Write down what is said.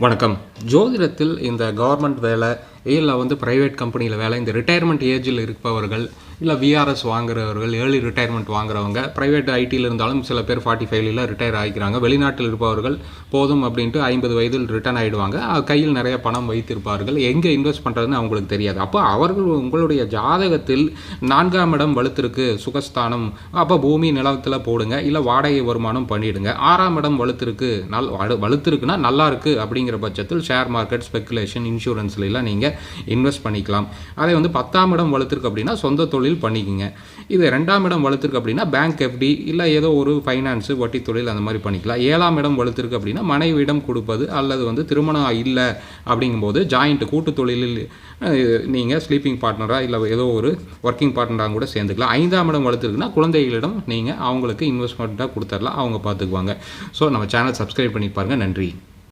வணக்கம். ஜோதிடத்தில் இந்த கவர்மெண்ட் வேலை, இல்ல பிரைவேட் கம்பெனியில வேலை, இந்த ரிட்டயர்மெண்ட் ஏஜில் இருப்பவர்கள், இல்ல விஆர்எஸ் வாங்குறவர்கள், ஏர்லி ரிட்டயர்மெண்ட் வாங்குறவங்க, பிரைவேட் ஐடியில் இருந்தாலும் சில பேர் 45ல ரிட்டயர் ஆகிக்கிறாங்க. வெளிநாட்டில் இருப்பவர்கள் போதும் அப்படின்ட்டு 50 வயதில் ரிட்டர்ன் ஆகிடுவாங்க. கையில் நிறைய பணம் வைத்திருப்பார்கள். எங்கே இன்வெஸ்ட் பண்ணுறதுன்னு அவங்களுக்கு தெரியாது. அப்போ அவர்கள் உங்களுடைய ஜாதகத்தில் 4ஆம் இடம் வலுத்திருக்கு, சுகஸ்தானம், அப்போ பூமி நிலத்தில் போடுங்க, இல்லை வாடகை வருமானம் பண்ணிவிடுங்க. 6ஆம் இடம் வலுத்திருக்கு, வலுத்திருக்குன்னா நல்லா இருக்குது அப்படிங்கிற பட்சத்தில் ஷேர் மார்க்கெட், ஸ்பெக்குலேஷன், இன்சூரன்ஸ்லாம் நீங்கள் இன்வெஸ்ட் பண்ணிக்கலாம். அதே 10ஆம் இடம் வலுத்திருக்கு அப்படின்னா சொந்த தொழில் பண்ணிக்கங்க. இது 2ஆம் இடம் வலுத்திருக்கு அப்படின்னா பேங்க் எஃப்டி, இல்லை ஏதோ ஒரு ஃபைனான்ஸு, வட்டி தொழில் அந்த மாதிரி பண்ணிக்கலாம். 7ஆம் இடம் வலுத்திருக்கு அப்படின்னா மனைவியிடம் கொடுப்பது, அல்லது திருமணம் இல்லை அப்படிங்கும்போது ஜாயிண்ட் கூட்டு தொழிலில் நீங்கள் ஸ்லீப்பிங் பார்ட்னராக இல்லை ஏதோ ஒரு ஒர்க்கிங் பார்ட்னராக கூட சேர்ந்துக்கலாம். 5ஆம் இடம் வலுத்திருக்குன்னா குழந்தைகளிடம் நீங்கள் அவங்களுக்கு இன்வெஸ்ட்மெண்ட்டாக கொடுத்துடலாம், அவங்க பார்த்துக்குவாங்க. ஸோ நம்ம சேனல் சப்ஸ்கிரைப் பண்ணி பாருங்கள். நன்றி.